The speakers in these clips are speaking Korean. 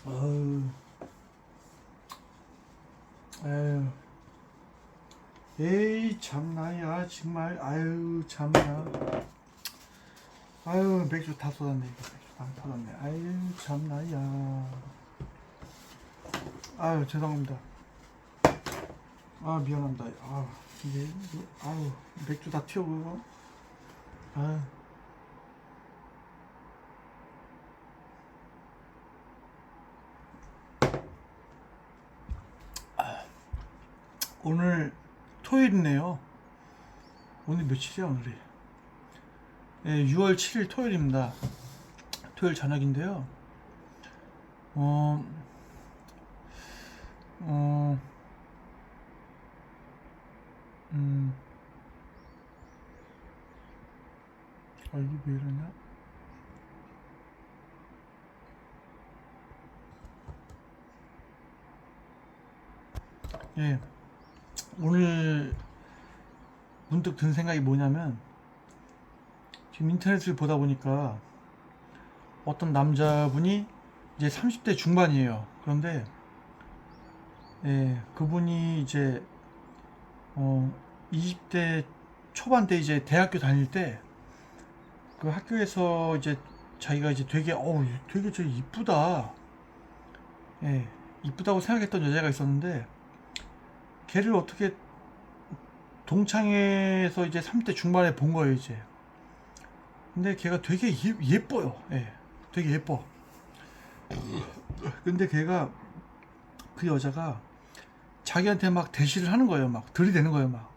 어우, 아유, 에이 참나야 정말. 아유 참나. 아유 맥주 다 쏟았네. 이거 맥주 다 쏟았네. 아유 참나야. 아유 죄송합니다. 아 미안합니다. 아 이게 아유 맥주 다 튀어오고. 아 오늘 토요일이네요. 오늘 며칠이야 오늘이? 네, 6월 7일 토요일입니다. 토요일 저녁인데요. 어, 어, 음, 아 이게 왜 이러냐? 예, 오늘 문득 든 생각이 뭐냐면, 지금 인터넷을 보다 보니까 어떤 남자분이 이제 30대 중반이에요. 그런데 예, 그분이 이제 20대 초반 때 이제 대학교 다닐 때 그 학교에서 이제 자기가 이제 되게 저 이쁘다, 예, 이쁘다고 생각했던 여자가 있었는데, 걔를 어떻게 동창회에서 이제 30대 중반에 본 거예요 이제. 근데 걔가 되게 예뻐요. 예, 되게 예뻐. 근데 걔가, 그 여자가 자기한테 막 대시를 하는 거예요. 막 들이대는 거예요 막.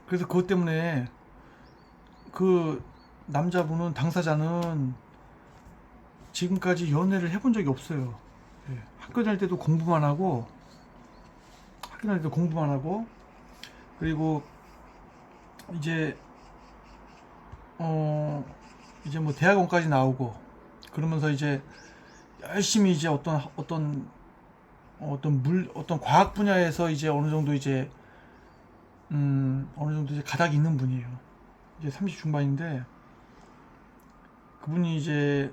그래서 그것 때문에 그 남자분은, 당사자는 지금까지 연애를 해본 적이 없어요. 예, 학교 다닐 때도 공부만 하고, 그리고 이제 어 이제 뭐 대학원까지 나오고 그러면서 이제 열심히 이제 어떤 과학 분야에서 이제 어느 정도 이제 가닥이 있는 분이에요. 이제 30 중반인데, 그분이 이제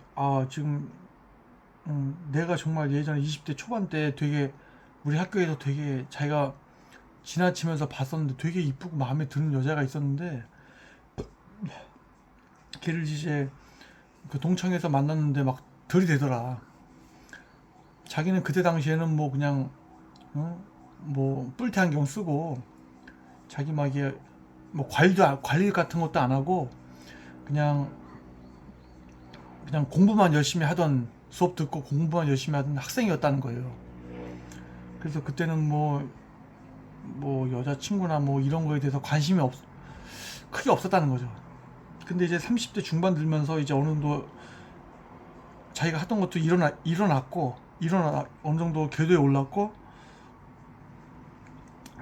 지금 내가 정말 예전에 20대 초반 때 되게 우리 학교에서 되게 자기가 지나치면서 봤었는데 되게 이쁘고 마음에 드는 여자가 있었는데, 걔를 이제 그 동창회에서 만났는데 막 들이대더라. 자기는 그때 당시에는 뭐 그냥 뭐 뿔테 안경 쓰고, 자기 막 이게 뭐 관리 같은 것도 안 하고, 그냥 공부만 열심히 하던, 수업 듣고 공부만 열심히 하던 학생이었다는 거예요. 그래서 그때는 뭐 여자친구나 뭐 이런 거에 대해서 관심이 크게 없었다는 거죠. 근데 이제 30대 중반 들면서 이제 어느 정도 자기가 하던 것도 일어났고, 어느 정도 궤도에 올랐고,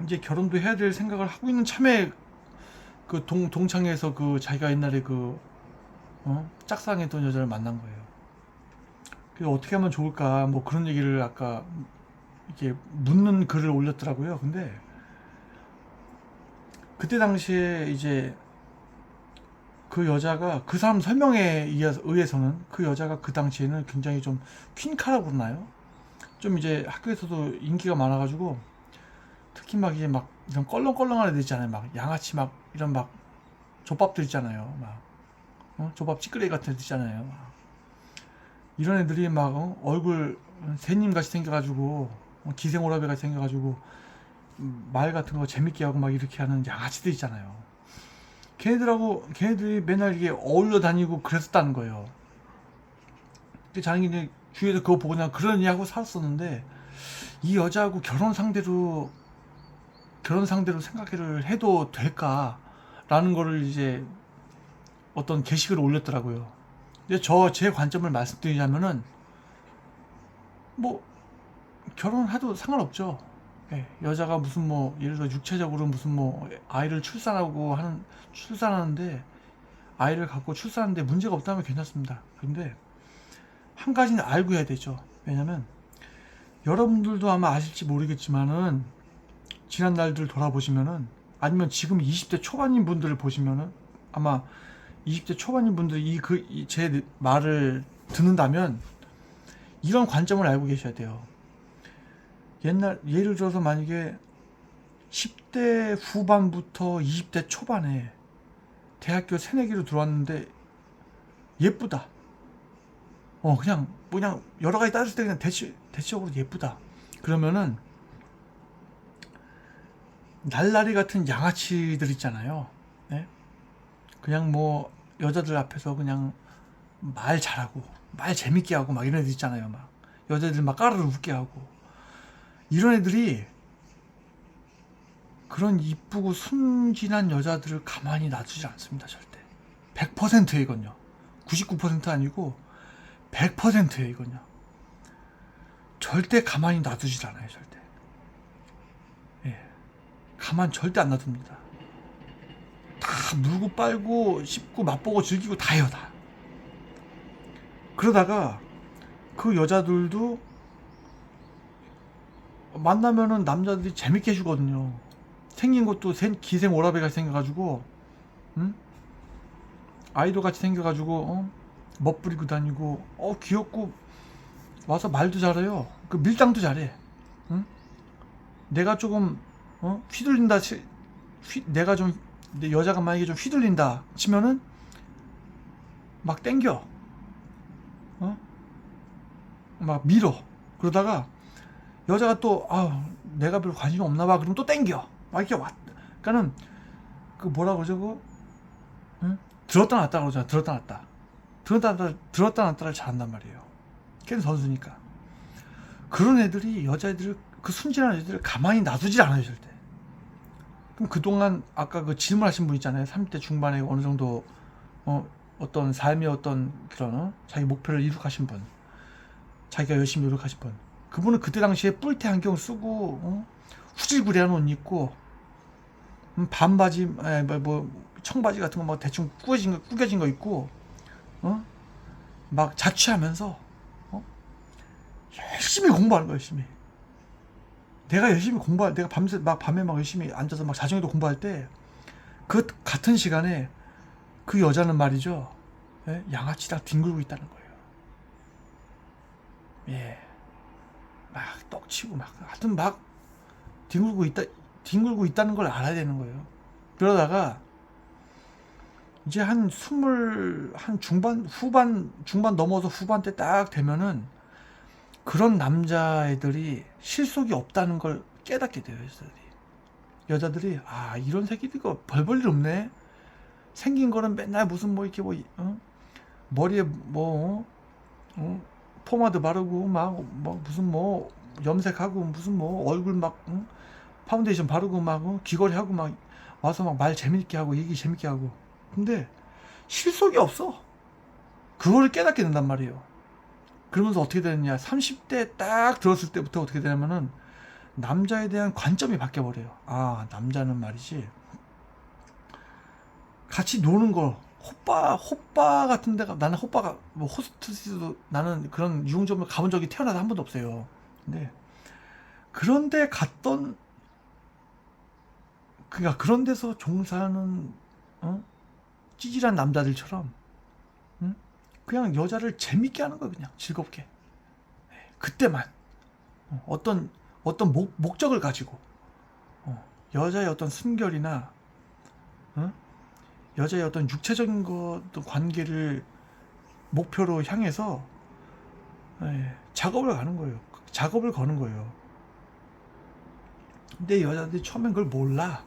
이제 결혼도 해야 될 생각을 하고 있는 참에 그 동창회에서 그 자기가 옛날에 짝사랑했던 여자를 만난 거예요. 그래서 어떻게 하면 좋을까, 뭐 그런 얘기를 아까 이렇게 묻는 글을 올렸더라고요. 근데 그때 당시에 이제 그 여자가, 그 사람 설명에 의해서는 그 여자가 그 당시에는 굉장히 좀 퀸카라고 그러나요? 좀 이제 학교에서도 인기가 많아가지고, 특히 막 이제 막 이런 껄렁껄렁한 애들 있잖아요. 막 양아치 막 이런 막 족밥들 있잖아요. 막 족밥 찌끄레기 같은 애들 있잖아요. 막 이런 애들이 막 얼굴 새님 같이 생겨가지고, 기생오라비 같이 생겨가지고 말 같은 거 재밌게 하고 막 이렇게 하는 양아치들 있잖아요. 걔네들이 맨날 이게 어울려 다니고 그랬었다는 거예요. 근데 자기는 주위에서 그거 보고 그냥 그러니 하고 살았었는데, 이 여자하고 결혼 상대로 생각을 해도 될까라는 거를 이제 어떤 게시글을 올렸더라고요. 근데 제 관점을 말씀드리자면은, 뭐 결혼해도 상관없죠. 예, 여자가 무슨 뭐 예를 들어 육체적으로 무슨 뭐 아이를 출산하는데, 아이를 갖고 출산하는데 문제가 없다면 괜찮습니다. 근데 한 가지는 알고 해야 되죠. 왜냐면 여러분들도 아마 아실지 모르겠지만은, 지난 날들 돌아보시면은, 아니면 지금 20대 초반인 분들을 보시면은, 아마 20대 초반인 분들이 제 말을 듣는다면, 이런 관점을 알고 계셔야 돼요. 예를 들어서 만약에 10대 후반부터 20대 초반에 대학교 새내기로 들어왔는데 예쁘다. 그냥 여러 가지 따졌을 때 그냥 대체적으로 예쁘다. 그러면은 날라리 같은 양아치들 있잖아요. 네? 그냥 뭐 여자들 앞에서 그냥 말 잘하고 말 재밌게 하고 막 이런 애들 있잖아요. 막 여자들 막 까르르 웃게 하고 이런 애들이 그런 이쁘고 순진한 여자들을 가만히 놔두지 않습니다. 절대. 100%예요 이건요. 99% 아니고 100%예요 이건요. 절대 가만히 놔두질 않아요. 절대. 예. 가만 절대 안 놔둡니다. 다 물고 빨고 씹고 맛보고 즐기고 다 해요. 다. 그러다가 그 여자들도 만나면은 남자들이 재밌게 해주거든요. 생긴 것도 기생 오라베가 생겨가지고, 응? 아이돌 같이 생겨가지고, 멋부리고 다니고, 귀엽고, 와서 말도 잘해요. 그 밀당도 잘해. 응? 내가 조금, 휘둘린다, 내가 좀, 내 여자가 만약에 좀 휘둘린다 치면은, 막 땡겨. 막 밀어. 그러다가, 여자가 또, 내가 별로 관심이 없나 봐. 그럼 또 땡겨. 막 이렇게 왔. 그러니까는, 그 뭐라 그러죠, 응? 들었다 놨다 그러잖아. 들었다 놨다를 잘한단 말이에요. 걔는 선수니까. 그런 애들이 여자애들을, 그 순진한 애들을 가만히 놔두질 않아요, 절대. 그럼 그동안, 아까 그 질문하신 분 있잖아요. 30대 중반에 어느 정도, 어떤 삶의 어떤 그런, 자기 목표를 이룩하신 분. 자기가 열심히 노력하신 분. 그분은 그때 당시에 뿔테 안경 쓰고, 후질구레한 옷 입고, 반바지, 청바지 같은 거 막 대충 구겨진 거 입고, 막 자취하면서, 열심히 공부하는 거야, 열심히. 내가 밤에 막 열심히 앉아서 막 자정에도 공부할 때, 그 같은 시간에 그 여자는 말이죠, 예? 양아치랑 뒹굴고 있다는 거예요. 예. 막 떡치고 하여튼 막 뒹굴고 있다는 걸 알아야 되는 거예요. 그러다가, 이제 한 중반 넘어서 후반 때 딱 되면은, 그런 남자애들이 실속이 없다는 걸 깨닫게 돼요. 여자들이 이런 새끼들 벌 일 없네. 생긴 거는 맨날 무슨 뭐 이렇게 머리에 포마드 바르고 막 무슨 염색하고 무슨 얼굴 막 파운데이션 바르고 막 귀걸이 하고 막 와서 막 말 재밌게 하고 얘기 재밌게 하고. 근데 실속이 없어. 그거를 깨닫게 된단 말이에요. 그러면서 어떻게 되느냐, 30대 딱 들었을 때부터 어떻게 되냐면은 남자에 대한 관점이 바뀌어버려요. 남자는 말이지, 같이 노는 거, 호빠 같은 데가, 나는 호빠가 호스트스도, 나는 그런 유흥점을 가본 적이 태어나서 한 번도 없어요. 근데 그런데 갔던, 그러니까 그런 데서 종사하는 찌질한 남자들처럼, 그냥 여자를 재밌게 하는 거예요. 그냥 즐겁게. 그때만 어떤 목적을 가지고, 여자의 어떤 순결이나, 여자의 어떤 육체적인 관계를 목표로 향해서, 작업을 가는 거예요. 작업을 거는 거예요. 근데 여자들이 처음엔 그걸 몰라.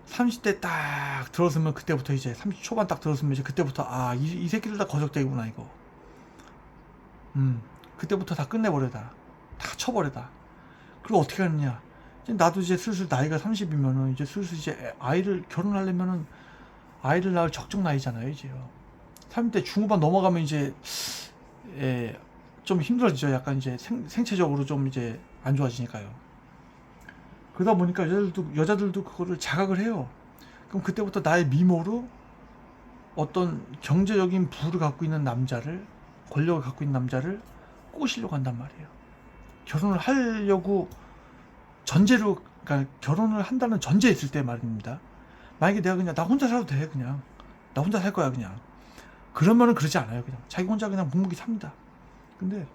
30대 딱 들었으면 그때부터, 이제 30 초반 딱 들었으면 이제 그때부터 이 새끼들 다 거적대구나 이거. 그때부터 다 끝내버려. 다 쳐버려다. 그리고 어떻게 하느냐, 나도 이제 슬슬 나이가 30이면은 이제 슬슬 이제 결혼하려면은 아이를 낳을 적정 나이잖아요. 이제요. 30대 중후반 넘어가면 이제 좀 힘들어지죠. 약간 이제 생체적으로 좀 이제 안 좋아지니까요. 그러다 보니까 여자들도 그거를 자각을 해요. 그럼 그때부터 나의 미모로 어떤 경제적인 부를 갖고 있는 남자를, 권력을 갖고 있는 남자를 꼬시려고 한단 말이에요. 결혼을 하려고 전제로, 그러니까 결혼을 한다는 전제 있을 때 말입니다. 만약에 내가 그냥 나 혼자 살아도 돼, 그냥 나 혼자 살 거야 그냥, 그러면은 그러지 않아요. 그냥 자기 혼자 그냥 묵묵히 삽니다. 근데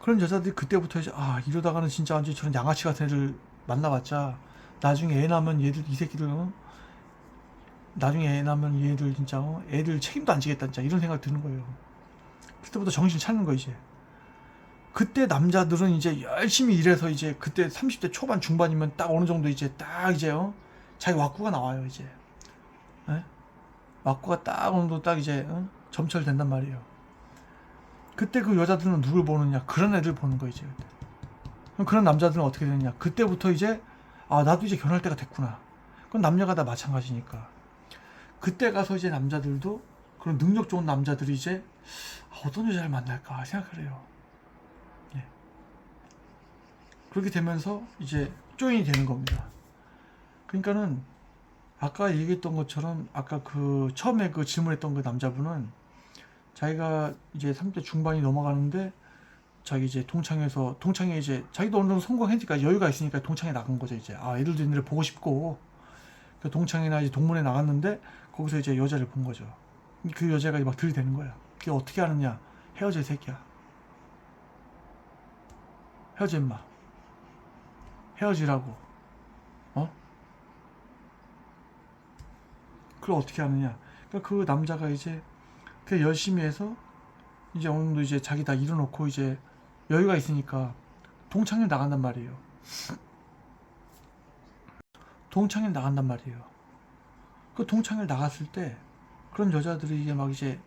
그런 여자들이 그때부터 이제 이러다가는 진짜 완전 저런 양아치 같은 애를 만나봤자 나중에 애 낳으면 얘들 이 새끼들 나중에 애 낳으면 얘들 진짜 애들 책임도 안 지겠다 진짜 이런 생각 드는 거예요. 그때부터 정신 차리는 거 이제. 그때 남자들은 이제 열심히 일해서 이제 그때 30대 초반 중반이면 딱 어느 정도 이제 딱 이제 자기 왁구가 나와요 이제. 예? 왁구가 딱 어느 정도 딱 이제 점철된단 말이에요. 그때 그 여자들은 누굴 보느냐? 그런 애들 보는 거 이제. 그럼 그런 남자들은 어떻게 되느냐? 그때부터 이제 나도 이제 결혼할 때가 됐구나. 그건 남녀가 다 마찬가지니까. 그때 가서 이제 남자들도 그런 능력 좋은 남자들이 이제 어떤 여자를 만날까 생각을 해요. 예. 그렇게 되면서 이제 조인이 되는 겁니다. 그러니까는 아까 얘기했던 것처럼 아까 그 처음에 그 질문했던 그 남자분은 자기가 이제 30대 중반이 넘어가는데 자기 이제 동창회 이제 자기도 어느 정도 성공했으니까 여유가 있으니까 동창회 나간 거죠 이제. 애들도 있는데 보고 싶고 그 동창회나 이제 동문회 나갔는데 거기서 이제 여자를 본 거죠. 그 여자가 막 들이대는 거야. 그게 어떻게 하느냐? 헤어져 이 새끼야. 헤어져 임마. 헤어지라고. 그걸 어떻게 하느냐? 그러니까 그 남자가 이제 그 열심히 해서 이제 어느 정도 이제 자기 다 이뤄놓고 이제 여유가 있으니까 동창회 나간단 말이에요. 동창회 나간단 말이에요. 그 동창회 나갔을 때 그런 여자들이 이게 막 이제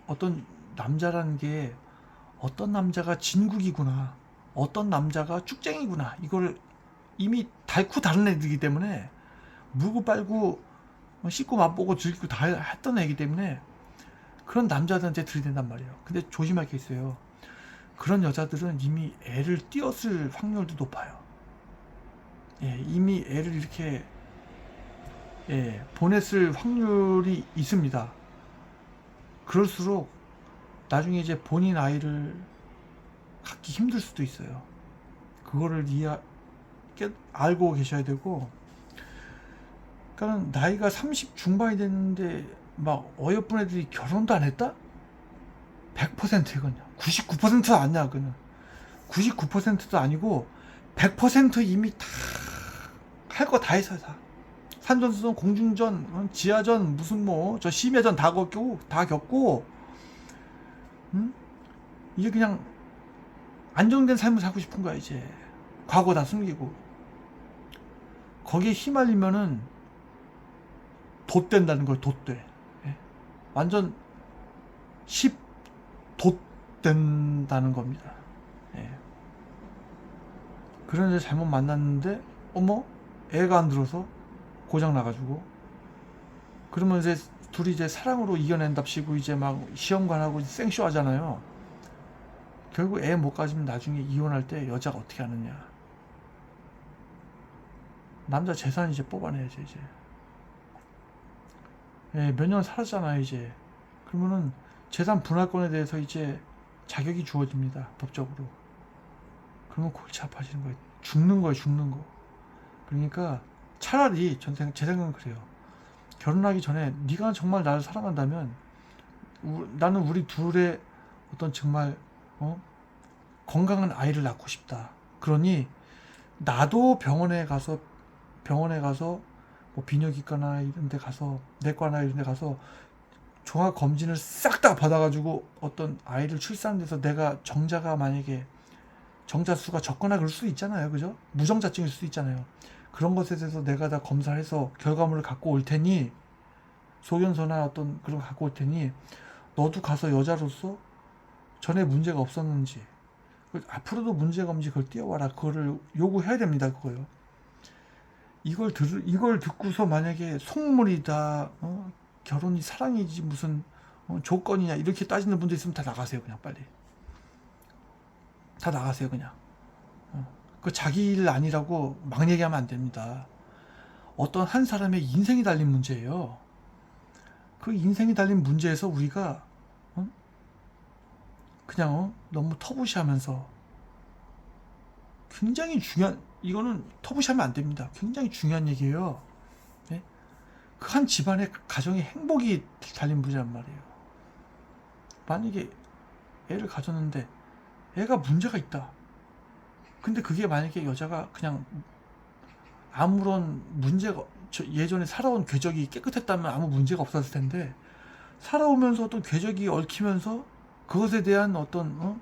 어떤 남자라는 게 어떤 남자가 진국이구나, 어떤 남자가 쭉쟁이구나, 이걸 이미 닳고 다른 애들이기 때문에 물고 빨고 씻고 맛보고 즐기고 다 했던 애기 때문에 그런 남자들한테 들이댄단 말이에요. 근데 조심할 게 있어요. 그런 여자들은 이미 애를 띄었을 확률도 높아요. 이미 애를 이렇게 보냈을 확률이 있습니다. 그럴수록 나중에 이제 본인 아이를 갖기 힘들 수도 있어요. 그거를 알고 계셔야 되고, 그러니까 나이가 30 중반이 됐는데 막 어여쁜 애들이 결혼도 안 했다? 100%이거든요. 99%도 아니야. 그는 99%도 아니고 100% 이미 다 할 거 다 했어요. 다 산전수전, 공중전, 지하전, 무슨 저 심야전 다 겪고 이게 그냥 안정된 삶을 살고 싶은 거야 이제. 과거 다 숨기고 거기에 휘말리면은 돛된다는 거예요. 돛돼. 완전 돛된다는 겁니다. 그런 애 잘못 만났는데 애가 안 들어서 고장 나가지고 그러면 이제 둘이 이제 사랑으로 이겨낸답시고 이제 막 시험관하고 생쇼 하잖아요. 결국 애 못 가지면 나중에 이혼할 때 여자가 어떻게 하느냐? 남자 재산 이제 뽑아내야죠 이제. 몇 년 살았잖아요 이제. 그러면은 재산 분할권에 대해서 이제 자격이 주어집니다 법적으로. 그러면 골치 아파지는 거예요. 죽는 거. 그러니까 차라리 제 생각은 그래요. 결혼하기 전에 네가 정말 나를 사랑한다면 나는 우리 둘의 어떤 정말 건강한 아이를 낳고 싶다. 그러니 나도 병원에 가서 뭐 비뇨기과나 이런 데 가서 내과나 이런 데 가서 종합 검진을 싹 다 받아가지고 어떤 아이를 출산해서 내가 만약에 정자수가 적거나 그럴 수도 있잖아요. 그죠? 무정자증일 수도 있잖아요. 그런 것에 대해서 내가 다 검사를 해서 결과물을 갖고 올 테니, 소견서나 어떤 그런 거 갖고 올 테니 너도 가서 여자로서 전에 문제가 없었는지 앞으로도 문제가 없는지 그걸 띄워와라. 그거를 요구해야 됩니다. 그거요. 이걸 듣고서 만약에 속물이다, 결혼이 사랑이지 무슨 조건이냐 이렇게 따지는 분들 있으면 다 나가세요. 그냥 빨리 다 나가세요. 그냥 그 자기 일 아니라고 막 얘기하면 안 됩니다. 어떤 한 사람의 인생이 달린 문제예요. 그 인생이 달린 문제에서 우리가 그냥 너무 터부시하면서 굉장히 중요한, 이거는 터부시하면 안 됩니다. 굉장히 중요한 얘기예요. 네? 그 한 집안의 가정의 행복이 달린 문제란 말이에요. 만약에 애를 가졌는데 애가 문제가 있다. 근데 그게 만약에 여자가 그냥 아무런 문제가 예전에 살아온 궤적이 깨끗했다면 아무 문제가 없었을 텐데 살아오면서 또 궤적이 얽히면서 그것에 대한 어떤 어?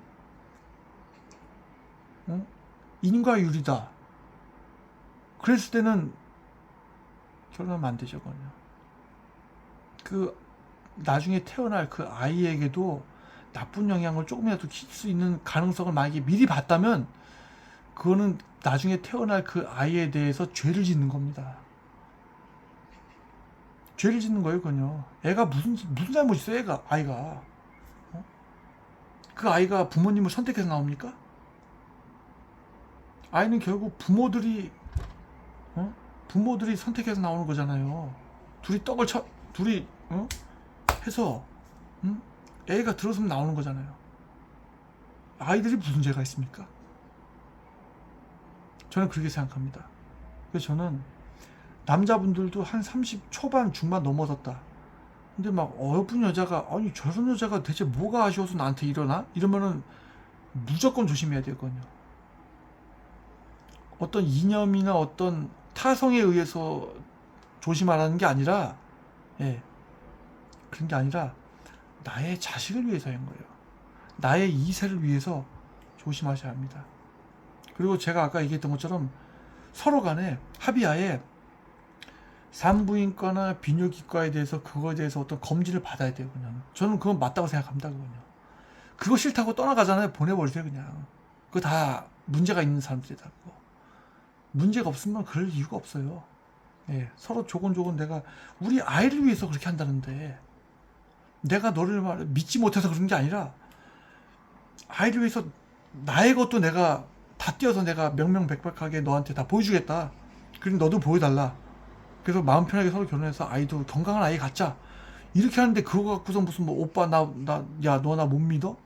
인과율이다. 그랬을 때는 결혼하면 안 되죠, 그건요. 그 나중에 태어날 그 아이에게도 나쁜 영향을 조금이라도 끼칠 수 있는 가능성을 만약에 미리 봤다면 그거는 나중에 태어날 그 아이에 대해서 죄를 짓는 겁니다. 죄를 짓는 거예요, 그건요. 애가 무슨 잘못 있어요, 아이가. 어? 그 아이가 부모님을 선택해서 나옵니까? 아이는 결국 부모들이 선택해서 나오는 거잖아요. 둘이 해서 응? 애가 들어서면 나오는 거잖아요. 아이들이 무슨 죄가 있습니까? 저는 그렇게 생각합니다. 그래서 저는 남자분들도 한 30 초반 중반 넘어섰다. 근데 막 어여쁜 여자가 아니 저런 여자가 대체 뭐가 아쉬워서 나한테 이러나? 이러면은 무조건 조심해야 되거든요. 어떤 이념이나 어떤 타성에 의해서 조심하라는 게 아니라 예, 그런 게 아니라 나의 자식을 위해서인 거예요. 나의 이세를 위해서 조심하셔야 합니다. 그리고 제가 아까 얘기했던 것처럼 서로 간에 합의하에 산부인과나 비뇨기과에 대해서 그거에 대해서 어떤 검진을 받아야 돼요. 그냥 저는 그건 맞다고 생각합니다. 그거 싫다고 떠나가잖아요. 보내버리세요. 그냥 그거 다 문제가 있는 사람들이다. 그거. 문제가 없으면 그럴 이유가 없어요. 예, 서로 조곤조곤 내가 우리 아이를 위해서 그렇게 한다는데 내가 너를 믿지 못해서 그런 게 아니라 아이를 위해서 나의 것도 내가 다 띄어서 내가 명명백백하게 너한테 다 보여주겠다. 그럼 너도 보여달라. 그래서 마음 편하게 서로 결혼해서 아이도 건강한 아이 갖자. 이렇게 하는데 그거 갖고서 무슨 뭐 오빠 야 너 나 못 믿어?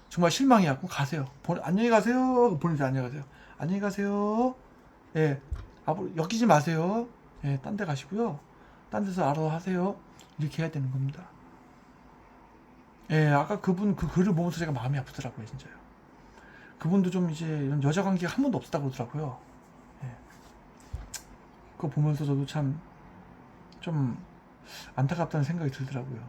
정말 실망이야. 그럼 가세요. 안녕히 가세요. 보내세요. 안녕히 가세요. 안녕히 가세요. 예, 앞으로 엮이지 마세요. 예, 딴 데 가시고요. 딴 데서 알아서 하세요. 이렇게 해야 되는 겁니다. 예, 아까 그분 그 글을 보면서 제가 마음이 아프더라고요, 진짜요. 그분도 좀 이제 이런 여자 관계가 한 번도 없었다고 그러더라고요. 예, 그거 보면서 저도 참 좀 안타깝다는 생각이 들더라고요.